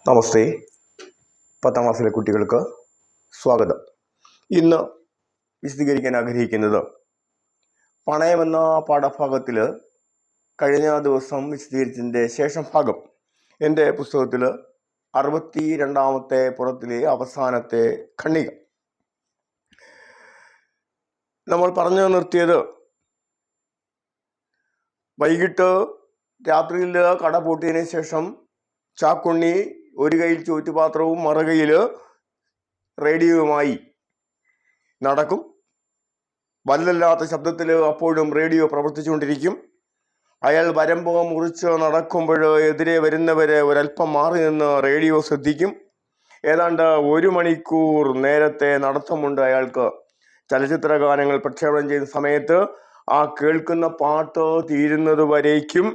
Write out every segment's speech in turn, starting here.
നമസ്തേ. 10ാം ക്ലാസ്സിലെ കുട്ടികൾക്ക് സ്വാഗതം. ഇന്ന് വിശദീകരിക്കാൻ ആഗ്രഹിക്കുന്നത് പണയമെന്ന പാഠഭാഗത്തിൽ കഴിഞ്ഞ ദിവസം വിശദീകരിച്ചതിൻ്റെ ശേഷം ഭാഗം എൻ്റെ പുസ്തകത്തിൽ 62ാമത്തെ പുറത്തിലെ അവസാനത്തെ ഖണ്ഡിക. നമ്മൾ പറഞ്ഞു നിർത്തിയത് വൈകിട്ട് രാത്രിയിൽ കട പൂട്ടിയതിന് ശേഷം ചാക്കുണ്ണി ഒരു കയ്യിൽ ചോറ്റുപാത്രവും മറുകയിൽ റേഡിയോയുമായി നടക്കും. വല്ലല്ലാത്ത ശബ്ദത്തിൽ അപ്പോഴും റേഡിയോ പ്രവർത്തിച്ചുകൊണ്ടിരിക്കും. അയാൾ വരമ്പ് മുറിച്ച് നടക്കുമ്പോൾ എതിരെ വരുന്നവരെ ഒരല്പം മാറി നിന്ന് റേഡിയോ ശ്രദ്ധിക്കും. ഏതാണ്ട് 1 മണിക്കൂർ നേരത്തെ നടത്തമുണ്ട് അയാൾക്ക്. ചലച്ചിത്ര ഗാനങ്ങൾ പ്രക്ഷേപണം ചെയ്യുന്ന സമയത്ത് ആ കേൾക്കുന്ന പാട്ട് തീരുന്നത് വരേക്കും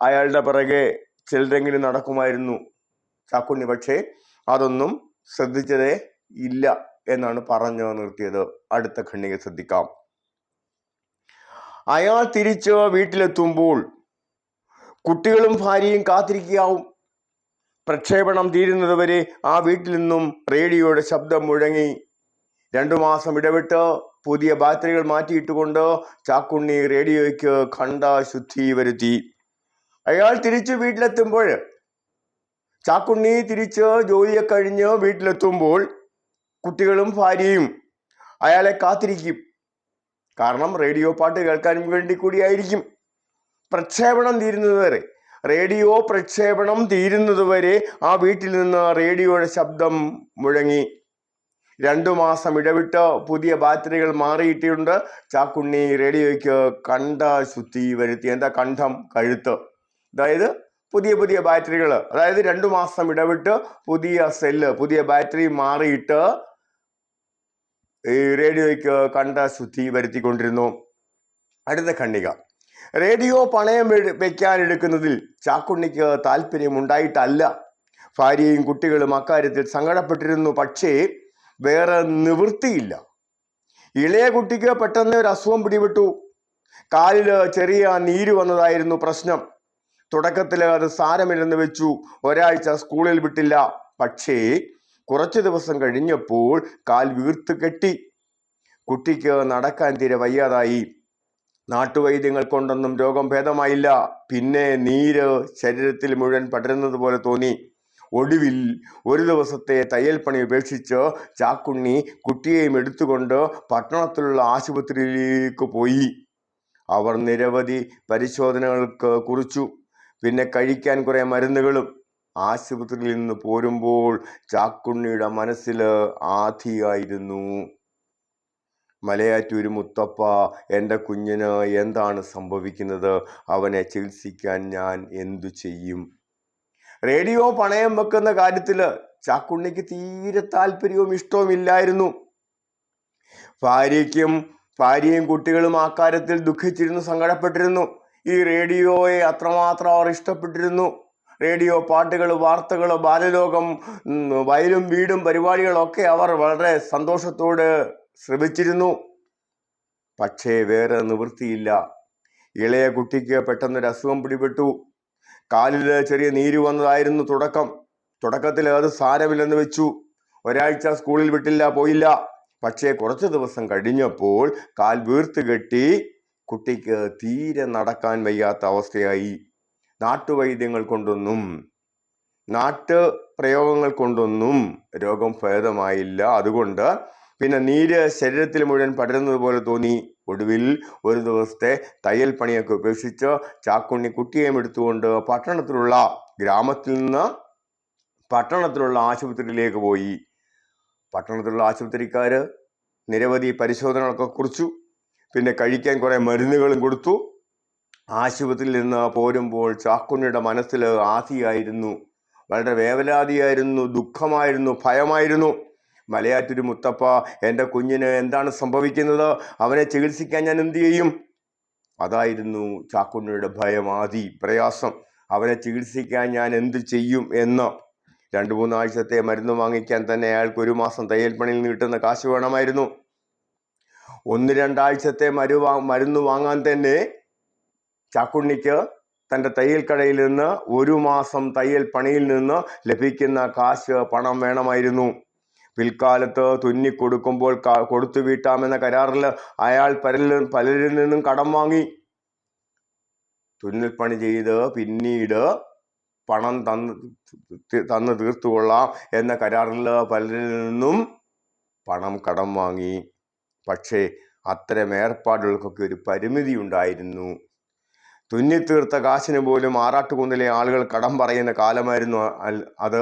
അയാളുടെ പിറകെ ചിലരെങ്കിലും നടക്കുമായിരുന്നു ചാക്കുണ്ണി. പക്ഷേ അതൊന്നും ശ്രദ്ധിച്ചതേ ഇല്ല എന്നാണ് പറഞ്ഞു നിർത്തിയത്. അടുത്ത ഖണ്ഡിക ശ്രദ്ധിക്കാം. അയാൾ തിരിച്ച് വീട്ടിലെത്തുമ്പോൾ കുട്ടികളും ഭാര്യയും കാത്തിരിക്കാവും. പ്രക്ഷേപണം തീരുന്നത് വരെ ആ വീട്ടിൽ നിന്നും റേഡിയോയുടെ ശബ്ദം മുഴങ്ങി. 2 മാസം ഇടവിട്ട് പുതിയ ബാറ്ററികൾ മാറ്റിയിട്ടുകൊണ്ട് ചാക്കുണ്ണി റേഡിയോയ്ക്ക് ഖണ്ഡ ശുദ്ധി വരുത്തി. അയാൾ തിരിച്ച് വീട്ടിലെത്തുമ്പോൾ ചാക്കുണ്ണി തിരിച്ച് ജോലിയെ കഴിഞ്ഞ് വീട്ടിലെത്തുമ്പോൾ കുട്ടികളും ഭാര്യയും അയാളെ കാത്തിരിക്കും. കാരണം റേഡിയോ പാട്ട് കേൾക്കാൻ വേണ്ടി കൂടിയായിരിക്കും. പ്രക്ഷേപണം തീരുന്നത് വരെ, റേഡിയോ പ്രക്ഷേപണം തീരുന്നത് വരെ ആ വീട്ടിൽ നിന്ന് റേഡിയോയുടെ ശബ്ദം മുഴങ്ങി. 2 മാസം ഇടവിട്ട് പുതിയ ബാറ്ററികൾ മാറിയിട്ടുണ്ട്. ചാക്കുണ്ണി റേഡിയോയ്ക്ക് ഖണ്ഡ ശുദ്ധി വരുത്തി. എന്താ കണ്ഠം? കഴുത്ത്. അതായത് പുതിയ ബാറ്ററികൾ, അതായത് 2 മാസം ഇടവിട്ട് പുതിയ സെല്ല്, പുതിയ ബാറ്ററി മാറിയിട്ട് ഈ റേഡിയോയ്ക്ക് ഖണ്ഡ ശുദ്ധി വരുത്തിക്കൊണ്ടിരുന്നു. അടുത്ത ഖണ്ഡിക. റേഡിയോ പണയം വെക്കാനെടുക്കുന്നതിൽ ചാക്കുണ്ണിക്ക് താല്പര്യമുണ്ടായിട്ടല്ല. ഭാര്യയും കുട്ടികളും അക്കാര്യത്തിൽ സങ്കടപ്പെട്ടിരുന്നു. പക്ഷേ വേറെ നിവൃത്തിയില്ല. ഇളയ കുട്ടിക്ക് പെട്ടെന്ന് ഒരു അസുഖം പിടിപെട്ടു. കാലിൽ ചെറിയ നീര് വന്നതായിരുന്നു പ്രശ്നം. തുടക്കത്തിൽ അത് സാരമില്ലെന്ന് വെച്ചു. ഒരാഴ്ച സ്കൂളിൽ വിട്ടില്ല. പക്ഷേ കുറച്ച് ദിവസം കഴിഞ്ഞപ്പോൾ കാൽ വീർത്ത് കെട്ടി. കുട്ടിക്ക് നടക്കാൻ തീരെ വയ്യാതായി. നാട്ടുവൈദ്യങ്ങൾ കൊണ്ടൊന്നും രോഗം ഭേദമായില്ല. പിന്നെ നീര് ശരീരത്തിൽ മുഴുവൻ പടരുന്നത് പോലെ തോന്നി. ഒടുവിൽ ഒരു ദിവസത്തെ തയ്യൽ പണി ഉപേക്ഷിച്ച് ചാക്കുണ്ണി കുട്ടിയെയും എടുത്തുകൊണ്ട് പട്ടണത്തിലുള്ള ആശുപത്രിയിലേക്ക് പോയി. അവർ നിരവധി പരിശോധനകൾക്ക് കുറിച്ചു. പിന്നെ കഴിക്കാൻ കുറെ മരുന്നുകളും. ആശുപത്രിയിൽ നിന്ന് പോരുമ്പോൾ ചാക്കുണ്ണിയുടെ മനസ്സിൽ ആധിയായിരുന്നു. മലയാറ്റൂര് മുത്തപ്പ, എൻ്റെ കുഞ്ഞിന് എന്താണ് സംഭവിക്കുന്നത്? അവനെ ചികിത്സിക്കാൻ ഞാൻ എന്തു ചെയ്യും? റേഡിയോ പണയം വെക്കുന്ന കാര്യത്തിൽ ചാക്കുണ്ണിക്ക് തീരെ താല്പര്യവും ഇഷ്ടവും ഇല്ലായിരുന്നു. ഭാര്യയും കുട്ടികളും ആ കാര്യത്തിൽ ദുഃഖിച്ചിരുന്നു, സങ്കടപ്പെട്ടിരുന്നു. ഈ റേഡിയോയെ അത്രമാത്രം അവർ ഇഷ്ടപ്പെട്ടിരുന്നു. റേഡിയോ പാട്ടുകൾ, വാർത്തകൾ, ബാലലോകം, വയലും വീടും പരിപാടികളൊക്കെ അവർ വളരെ സന്തോഷത്തോടെ ശ്രമിച്ചിരുന്നു. പക്ഷേ വേറെ നിവൃത്തിയില്ല. ഇളയ കുട്ടിക്ക് പെട്ടെന്നൊരു അസുഖം പിടിപെട്ടു. കാലിൽ ചെറിയ നീര് വന്നതായിരുന്നു തുടക്കത്തിൽ അത് സാരമില്ലെന്ന് വെച്ചു. ഒരാഴ്ച സ്കൂളിൽ വിട്ടില്ല, പോയില്ല. പക്ഷേ കുറച്ച് ദിവസം കഴിഞ്ഞപ്പോൾ കാൽ വീർത്ത് കെട്ടി. കുട്ടിക്ക് തീരെ നടക്കാൻ വയ്യാത്ത അവസ്ഥയായി. നാട്ടുവൈദ്യങ്ങൾ കൊണ്ടൊന്നും നാട്ടുപ്രയോഗങ്ങൾ കൊണ്ടൊന്നും രോഗം ഭേദമായില്ല. അതുകൊണ്ട് പിന്നെ നീര് ശരീരത്തിൽ മുഴുവൻ പടരുന്നത് പോലെ തോന്നി. ഒടുവിൽ ഒരു ദിവസത്തെ തയ്യൽ പണിയൊക്കെ ഉപേക്ഷിച്ച് ചാക്കുണ്ണി കുട്ടിയെയും എടുത്തുകൊണ്ട് ഗ്രാമത്തിൽ നിന്ന് പട്ടണത്തിലുള്ള ആശുപത്രിയിലേക്ക് പോയി. പട്ടണത്തിലുള്ള ആശുപത്രിക്കാര് നിരവധി പരിശോധനകളൊക്കെ കുറിച്ചു. പിന്നെ കഴിക്കാൻ കുറെ മരുന്നുകളും കൊടുത്തു. ആശുപത്രിയിൽ നിന്ന് പോരുമ്പോൾ ചാക്കുണ്ണിയുടെ മനസ്സിൽ ആധിയായിരുന്നു. വളരെ വേവലാതിയായിരുന്നു, ദുഃഖമായിരുന്നു, ഭയമായിരുന്നു. മലയാറ്റൂര് മുത്തപ്പ, എൻ്റെ കുഞ്ഞിന് എന്താണ് സംഭവിക്കുന്നത്? അവനെ ചികിത്സിക്കാൻ ഞാൻ എന്തു ചെയ്യും? അതായിരുന്നു ചാക്കുണ്ണിയുടെ ഭയം, ആദി, പ്രയാസം. അവനെ ചികിത്സിക്കാൻ ഞാൻ എന്തു ചെയ്യും എന്ന്. 2-3 ആഴ്ചത്തെ മരുന്ന് വാങ്ങിക്കാൻ തന്നെ അയാൾക്ക് 1 മാസം തയ്യൽ പണിയിൽ നിന്ന് കിട്ടുന്ന കാശ് വേണമായിരുന്നു. 1-2 ആഴ്ചത്തെ മരുന്ന് വാങ്ങാൻ തന്നെ ചാക്കുണ്ണിക്ക് തൻ്റെ തയ്യൽ കടയിൽ നിന്ന് 1 മാസം തയ്യൽ പണിയിൽ നിന്ന് ലഭിക്കുന്ന കാശ് പണം വേണമായിരുന്നു. പിൽക്കാലത്ത് തുന്നിക്കൊടുക്കുമ്പോൾ കൊടുത്തു വീട്ടാമെന്ന കരാറിൽ അയാൾ പലരിൽ നിന്നും കടം വാങ്ങി. തുന്നൽ പണി ചെയ്ത് പിന്നീട് പണം തന്ന് തീർത്തുകൊള്ളാം എന്ന കരാറിൽ പലരിൽ നിന്നും പണം കടം വാങ്ങി. പക്ഷേ അത്തരം ഏർപ്പാടുകൾക്കൊക്കെ ഒരു പരിമിതി ഉണ്ടായിരുന്നു. തുന്നിത്തീർത്ത കാശിന് പോലും ആറാട്ടുകുന്നിലെ ആളുകൾ കടം പറയുന്ന കാലമായിരുന്നു അത്.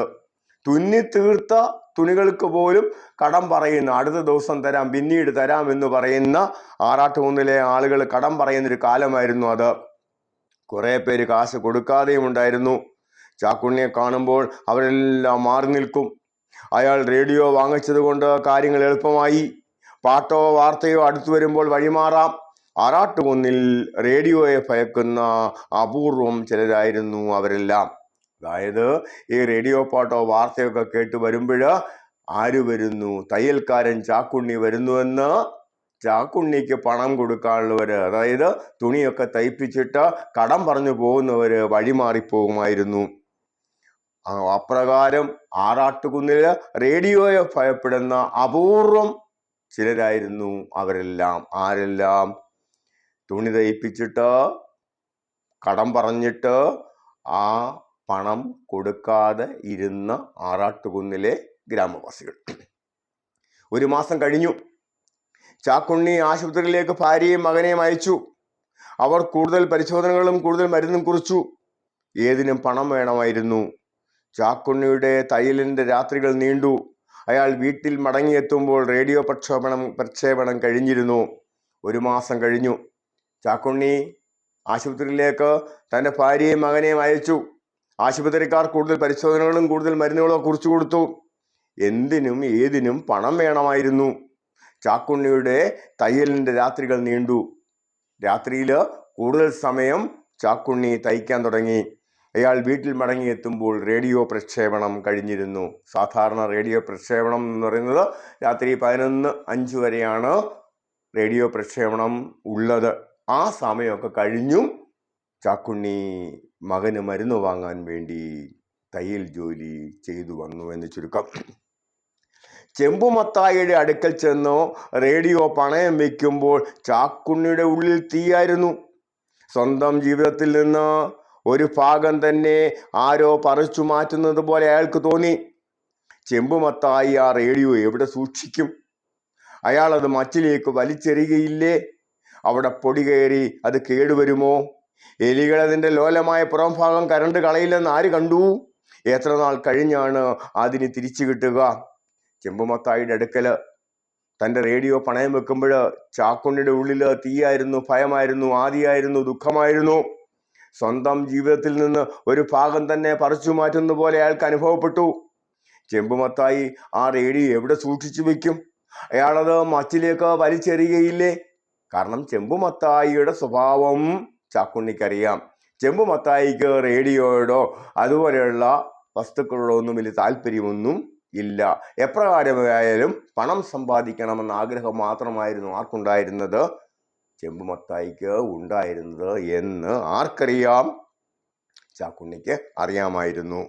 തുന്നിത്തീർത്ത തുണികൾക്ക് പോലും കടം പറയുന്ന, അടുത്ത ദിവസം തരാം, പിന്നീട് തരാം എന്ന് പറയുന്ന ആറാട്ടുകുന്നിലെ ആളുകൾ കടം പറയുന്നൊരു കാലമായിരുന്നു അത്. കുറേ പേര് കാശ് കൊടുക്കാതെയും ഉണ്ടായിരുന്നു. ചാക്കുണ്ണിയെ കാണുമ്പോൾ അവരെല്ലാം മാറി നിൽക്കും. അയാൾ റേഡിയോ വാങ്ങിച്ചത് കൊണ്ട് കാര്യങ്ങൾ എളുപ്പമായി. പാട്ടോ വാർത്തയോ അടുത്തു വരുമ്പോൾ വഴിമാറാം. ആറാട്ടുകുന്നിൽ റേഡിയോയെ ഭയക്കുന്ന അപൂർവം ചിലരായിരുന്നു അവരെല്ലാം. അതായത് ഈ റേഡിയോ പാട്ടോ വാർത്തയൊക്കെ കേട്ട് വരുമ്പോൾ ആര് വരുന്നു? തയ്യൽക്കാരൻ ചാക്കുണ്ണി വരുന്നുവെന്ന് ചാക്കുണ്ണിക്ക് പണം കൊടുക്കാനുള്ളവര്, അതായത് തുണിയൊക്കെ തയ്പ്പിച്ചിട്ട് കടം പറഞ്ഞു പോകുന്നവര് വഴിമാറിപ്പോകുമായിരുന്നു. അപ്രകാരം ആറാട്ടുകുന്നിൽ റേഡിയോയെ ഭയപ്പെടുന്ന അപൂർവം ചിലരായിരുന്നു അവരെല്ലാം. ആരെല്ലാം? തുണി തയ്പ്പിച്ചിട്ട് കടം പറഞ്ഞിട്ട് ആ പണം കൊടുക്കാതെ ഇരുന്ന ആറാട്ടുകുന്നിലെ ഗ്രാമവാസികൾ. 1 മാസം കഴിഞ്ഞു. ചാക്കുണ്ണി ആശുപത്രിയിലേക്ക് ഭാര്യയും മകനെയും അയച്ചു. അവർ കൂടുതൽ പരിശോധനകളും കൂടുതൽ മരുന്നും കുറിച്ചു. ഏതിനും പണം വേണമായിരുന്നു. ചാക്കുണ്ണിയുടെ തയ്യലിൻ്റെ രാത്രികൾ നീണ്ടു. അയാൾ വീട്ടിൽ മടങ്ങിയെത്തുമ്പോൾ റേഡിയോ പ്രക്ഷേപണം കഴിഞ്ഞിരുന്നു. 1 മാസം കഴിഞ്ഞു. ചാക്കുണ്ണി ആശുപത്രിയിലേക്ക് തൻ്റെ ഭാര്യയും മകനെയും അയച്ചു. ആശുപത്രിക്കാർ കൂടുതൽ പരിശോധനകളും കൂടുതൽ മരുന്നുകളും കുറിച്ചു കൊടുത്തു. എന്തിനും ഏതിനും പണം വേണമായിരുന്നു. ചാക്കുണ്ണിയുടെ തയ്യലിൻ്റെ രാത്രികൾ നീണ്ടു. രാത്രിയിൽ കൂടുതൽ സമയം ചാക്കുണ്ണി തയ്ക്കാൻ തുടങ്ങി. അയാൾ വീട്ടിൽ മടങ്ങിയെത്തുമ്പോൾ റേഡിയോ പ്രക്ഷേപണം കഴിഞ്ഞിരുന്നു. സാധാരണ റേഡിയോ പ്രക്ഷേപണം എന്ന് പറയുന്നത് രാത്രി 11:05 വരെയാണ് റേഡിയോ പ്രക്ഷേപണം ഉള്ളത്. ആ സമയമൊക്കെ കഴിഞ്ഞു. ചാക്കുണ്ണി മകന് മരുന്ന് വാങ്ങാൻ വേണ്ടി തയ്യൽ ജോലി ചെയ്തു വന്നു എന്ന് ചുരുക്കം. ചെമ്പുമത്തായിയുടെ അടുക്കൽ ചെന്ന് റേഡിയോ പണയം വയ്ക്കുമ്പോൾ ചാക്കുണ്ണിയുടെ ഉള്ളിൽ തീയായിരുന്നു. സ്വന്തം ജീവിതത്തിൽ നിന്ന് ഒരു ഭാഗം തന്നെ ആരോ പറിച്ചു മാറ്റുന്നത് പോലെ അയാൾക്ക് തോന്നി. ചെമ്പുമത്തായി ആ റേഡിയോ എവിടെ സൂക്ഷിക്കും? അയാൾ അത് മച്ചിലേക്ക് വലിച്ചെറിയുകയില്ലേ? അവിടെ പൊടി കയറി അത് കേടുവരുമോ? എലികൾ അതിൻ്റെ ലോലമായ പുറം ഭാഗം കരണ്ട് കളയില്ലെന്ന് ആര് കണ്ടു? എത്ര നാൾ കഴിഞ്ഞാണ് അതിന് തിരിച്ചു കിട്ടുക? ചെമ്പുമത്തായിയുടെ അടുക്കൽ തൻ്റെ റേഡിയോ പണയം വെക്കുമ്പോൾ ചാക്കുണ്ണിയുടെ ഉള്ളിൽ തീയായിരുന്നു, ഭയമായിരുന്നു, ആദിയായിരുന്നു, ദുഃഖമായിരുന്നു. സ്വന്തം ജീവിതത്തിൽ നിന്ന് ഒരു ഭാഗം തന്നെ പറിച്ചു മാറ്റുന്ന പോലെ അയാൾക്ക് അനുഭവപ്പെട്ടു. ചെമ്പുമത്തായി ആ റേഡിയോ എവിടെ സൂക്ഷിച്ചു വെക്കും? അയാളത് മച്ചിലേക്ക് വലിച്ചെറിയുകയില്ലേ? കാരണം ചെമ്പുമത്തായിയുടെ സ്വഭാവം ചാക്കുണ്ണിക്കറിയാം. ചെമ്പുമത്തായിക്ക് റേഡിയോയോടോ അതുപോലെയുള്ള വസ്തുക്കളോടോ ഒന്നും വലിയ താല്പര്യമൊന്നും ഇല്ല. എപ്രകാരമായാലും പണം സമ്പാദിക്കണമെന്ന ആഗ്രഹം മാത്രമായിരുന്നു ആർക്കുണ്ടായിരുന്നത്? ചെമ്പുമത്തായിക്ക് ഉണ്ടായിരുന്നത് എന്ന് ആർക്കറിയാം? ചാക്കുണ്ണിക്ക് അറിയാമായിരുന്നു.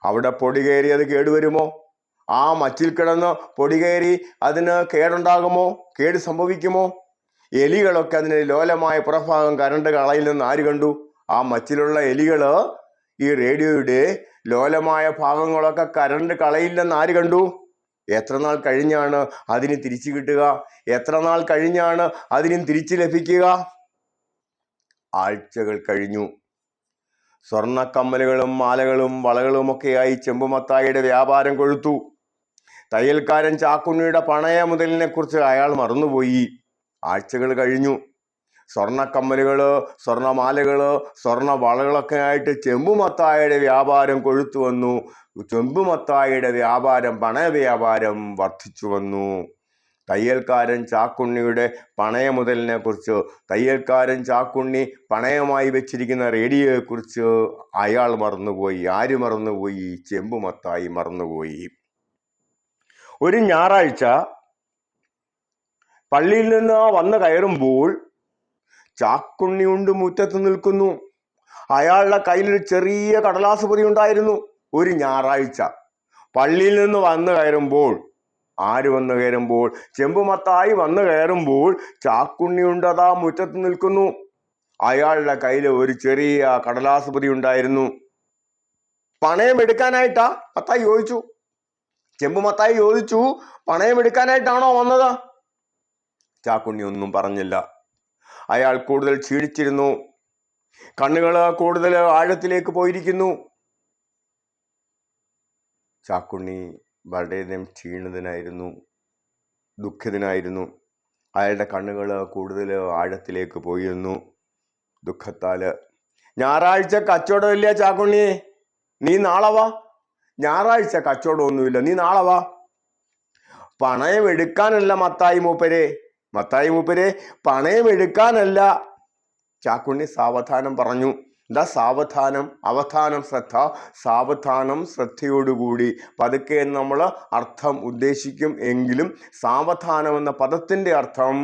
അവിടെ പൊടി കയറി അത് കേടുവരുമോ? ആ മച്ചിൽ കിടന്ന് പൊടി കയറി അതിന് കേടുണ്ടാകുമോ? കേട് സംഭവിക്കുമോ? എലികളൊക്കെ അതിന് ലോലമായ പുറഭാഗം കരണ്ട് കളയില്ലെന്ന് ആര് കണ്ടു? ആ മച്ചിലുള്ള എലികൾ ഈ റേഡിയോയുടെ ലോലമായ ഭാഗങ്ങളൊക്കെ കരണ്ട് കളയില്ലെന്ന് ആര് കണ്ടു? എത്ര നാൾ കഴിഞ്ഞാണ് അതിന് തിരിച്ചു കിട്ടുക? എത്ര നാൾ കഴിഞ്ഞാണ് അതിനും തിരിച്ചു ലഭിക്കുക? ആഴ്ചകൾ കഴിഞ്ഞു. സ്വർണ്ണക്കമ്മലുകളും മാലകളും വളകളുമൊക്കെയായി ചെമ്പുമത്തായിയുടെ വ്യാപാരം കൊഴുത്തു. തയ്യൽക്കാരൻ ചാക്കുണ്ണിയുടെ പണയ മുതലിനെ കുറിച്ച് അയാൾ മറന്നുപോയി. ആഴ്ചകൾ കഴിഞ്ഞു. സ്വർണ്ണക്കമ്മലുകൾ, സ്വർണ്ണമാലകൾ, സ്വർണ്ണ വളകളൊക്കെ ആയിട്ട് ചെമ്പുമത്തായിയുടെ വ്യാപാരം കൊഴുത്തു വന്നു. ചെമ്പുമത്തായിയുടെ വ്യാപാരം, പണയ വ്യാപാരം വർദ്ധിച്ചു വന്നു. തയ്യൽക്കാരൻ ചാക്കുണ്ണിയുടെ പണയ മുതലിനെ കുറിച്ച്, തയ്യൽക്കാരൻ ചാക്കുണ്ണി പണയമായി വെച്ചിരിക്കുന്ന റേഡിയോയെക്കുറിച്ച് അയാൾ മറന്നുപോയി. ആര് മറന്നുപോയി? ചെമ്പുമത്തായി മറന്നുപോയി. ഒരു ഞായറാഴ്ച പള്ളിയിൽ നിന്ന് വന്ന് കയറുമ്പോൾ ചാക്കുണ്ണി ഉണ്ട് മുറ്റത്ത് നിൽക്കുന്നു. അയാളുടെ കയ്യിലൊരു ചെറിയ കടലാസ് പൊതി ഉണ്ടായിരുന്നു. ഒരു ഞായറാഴ്ച പള്ളിയിൽ നിന്ന് വന്നു കയറുമ്പോൾ, ആര് വന്നു കയറുമ്പോൾ? ചെമ്പുമത്തായി വന്നു കയറുമ്പോൾ ചാക്കുണ്ണി ഉണ്ടതാ മുറ്റത്ത് നിൽക്കുന്നു. അയാളുടെ കയ്യിൽ ഒരു ചെറിയ കടലാസ് പൊതി ഉണ്ടായിരുന്നു. പണയം എടുക്കാനായിട്ടാ മത്തായി ചോദിച്ചു. ചെമ്പുമത്തായി ചോദിച്ചു, പണയം എടുക്കാനായിട്ടാണോ വന്നത്? ചാക്കുണ്ണി ഒന്നും പറഞ്ഞില്ല. അയാൾ കൂടുതൽ ക്ഷീണിച്ചിരുന്നു. കണ്ണുകൾ കൂടുതൽ ആഴത്തിലേക്ക് പോയിരിക്കുന്നു. ചാക്കുണ്ണി വളരെയധികം ക്ഷീണിതനായിരുന്നു, ദുഃഖിതനായിരുന്നു. അയാളുടെ കണ്ണുകൾ കൂടുതൽ ആഴത്തിലേക്ക് പോയിരുന്നു ദുഃഖത്താല്. ഞായറാഴ്ച കച്ചവടമില്ല ചാക്കുണ്ണി, നീ നാളെ വാ. ഞായറാഴ്ച കച്ചവടമൊന്നുമില്ല, നീ നാളെ വാ. പണയം എടുക്കാനല്ല മത്തായി മൂപ്പരെ, പണയം എടുക്കാനല്ല. ചാക്കുണ്ണി സാവധാനം പറഞ്ഞു. എന്താ സാവധാനം? അവധാനം ശ്രദ്ധ, സാവധാനം ശ്രദ്ധയോടുകൂടി. പതുക്കെ നമ്മൾ അർത്ഥം ഉദ്ദേശിക്കും എങ്കിലും സാവധാനം എന്ന പദത്തിൻ്റെ അർത്ഥം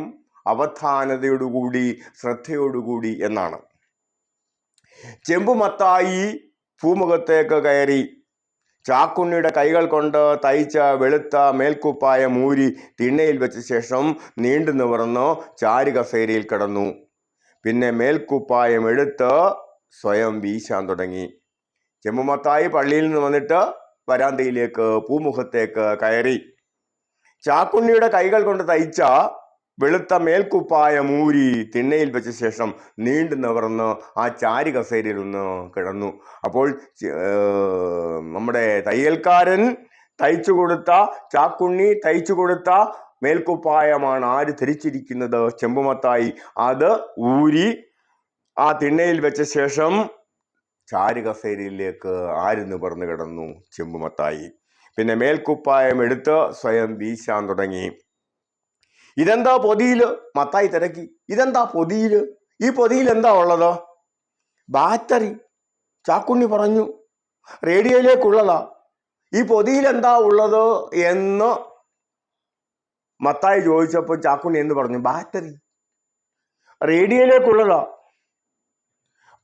അവധാനതയോടുകൂടി, ശ്രദ്ധയോടുകൂടി എന്നാണ്. ചെമ്പുമത്തായി പൂമുഖത്തേക്ക് കയറി. ചാക്കുണ്ണിയുടെ കൈകൾ കൊണ്ട് തയ്ച്ച വെളുത്ത മേൽക്കുപ്പായം മൂരി തിണ്ണയിൽ വെച്ച ശേഷം നീണ്ടു നിവർന്ന് ചാരുകസേരയിൽ കിടന്നു. പിന്നെ മേൽക്കുപ്പായം എടുത്ത് സ്വയം വീശാൻ തുടങ്ങി. ചെമ്പുമത്തായി പള്ളിയിൽ നിന്ന് വന്നിട്ട് വരാന്തയിലേക്ക് പൂമുഖത്തേക്ക് കയറി. ചാക്കുണ്ണിയുടെ കൈകൾ കൊണ്ട് തയ്ച്ച വെളുത്ത മേൽക്കുപ്പായം മൂരി തിണ്ണയിൽ വെച്ച ശേഷം നീണ്ടു നിവർന്ന് ആ ചാരുകസേരയിൽ ഒന്ന് കിടന്നു. അപ്പോൾ നമ്മുടെ തയ്യൽക്കാരൻ തയ്ച്ചു കൊടുത്ത, ചാക്കുണ്ണി തയ്ച്ചു കൊടുത്ത മേൽക്കുപ്പായമാണ് ആര് ധരിച്ചിരിക്കുന്നത്? ചെമ്പുമത്തായി. അത് ഊരി ആ തിണ്ണയിൽ വെച്ച ശേഷം ചാരുകസേരയിലേക്ക് ആര് നിവർന്നു കിടന്നു? ചെമ്പുമത്തായി. പിന്നെ മേൽക്കുപ്പായം എടുത്ത് സ്വയം വീശാൻ തുടങ്ങി. ഇതെന്താ പൊതിയില്? മത്തായി തിരക്കി. ഇതെന്താ പൊതിയില്? ഈ പൊതിയിൽ എന്താ ഉള്ളത്? ബാറ്ററി. ചാക്കുണ്ണി പറഞ്ഞു. റേഡിയോയിലേക്കുള്ളതാ. ഈ പൊതിയിൽ എന്താ ഉള്ളത് എന്ന് മത്തായി ചോദിച്ചപ്പോൾ ചാക്കുണ്ണി എന്ത് പറഞ്ഞു? ബാറ്ററി. റേഡിയോയിലേക്കുള്ളതാ.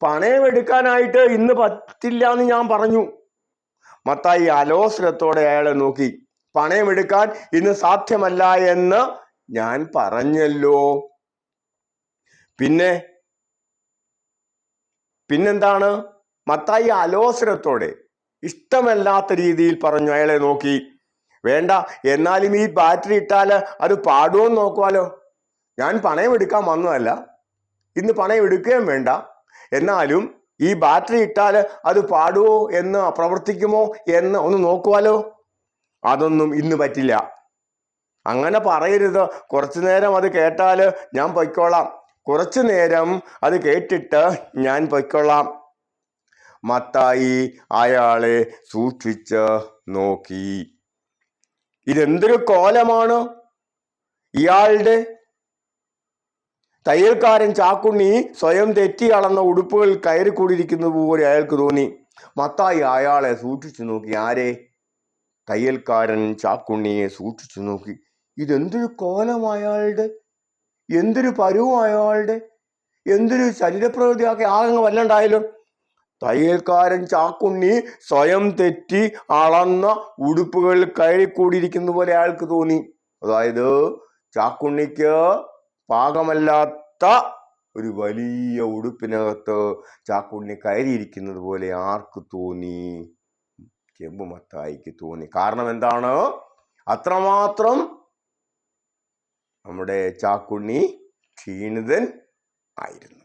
പണയം എടുക്കാനായിട്ട് ഇന്ന് പറ്റില്ല എന്ന് ഞാൻ പറഞ്ഞു. മത്തായി അലോസരത്തോടെ അയാളെ നോക്കി. പണയം എടുക്കാൻ ഇന്ന് സാധ്യമല്ല എന്ന് ഞാൻ പറഞ്ഞല്ലോ. പിന്നെന്താണ്? മത്തായി അലോസരത്തോടെ, ഇഷ്ടമല്ലാത്ത രീതിയിൽ പറഞ്ഞു. അയാളെ നോക്കി. വേണ്ട, എന്നാലും ഈ ബാറ്ററി ഇട്ടാൽ അത് പാടുമോന്ന് നോക്കുവാലോ. ഞാൻ പണയം എടുക്കാൻ വന്നതല്ല, ഇന്ന് പണയം എടുക്കുകയും വേണ്ട. എന്നാലും ഈ ബാറ്ററി ഇട്ടാൽ അത് പാടുമോ എന്ന്, പ്രവർത്തിക്കുമോ എന്ന് ഒന്ന് നോക്കുവാലോ. അതൊന്നും ഇന്ന് പറ്റില്ല. അങ്ങനെ പറയരുത്. കുറച്ചു നേരം അത് കേട്ടാൽ ഞാൻ പൊയ്ക്കോളാം. കുറച്ചു നേരം അത് കേട്ടിട്ട് ഞാൻ പൊയ്ക്കൊള്ളാം. മത്തായി അയാളെ സൂക്ഷിച്ച് നോക്കി. ഇതെന്തൊരു കോലമാണ്! ഇയാളുടെ തയ്യൽക്കാരൻ ചാക്കുണ്ണി സ്വയം തെറ്റി അളന്ന ഉടുപ്പുകൾ കയറിക്കൂടിയിരിക്കുന്നത് പോലെ അയാൾക്ക് തോന്നി. മത്തായി അയാളെ സൂക്ഷിച്ചു നോക്കി. ആരെ? തയ്യൽക്കാരൻ ചാക്കുണ്ണിയെ സൂക്ഷിച്ചു നോക്കി. ഇതെന്തൊരു കോലം അയാളുടെ, എന്തൊരു പരുവം അയാളുടെ, എന്തൊരു ശരീരപ്രകൃതിയാക്കി ആകെ വല്ലണ്ടായാലോ. തയ്യൽക്കാരൻ ചാക്കുണ്ണി സ്വയം തെറ്റി അളന്ന ഉടുപ്പുകൾ കയറിക്കൂടിയിരിക്കുന്ന പോലെ അയാൾക്ക് തോന്നി. അതായത് ചാക്കുണ്ണിക്ക് പാകമല്ലാത്ത ഒരു വലിയ ഉടുപ്പിനകത്ത് ചാക്കുണ്ണി കയറിയിരിക്കുന്നത് പോലെ ആർക്ക് തോന്നി? ചെമ്പുമത്തായിക്ക് തോന്നി. കാരണം എന്താണ്? അത്രമാത്രം നമ്മുടെ ചാക്കുണ്ണി ക്ഷീണിതൻ ആയിരുന്നു.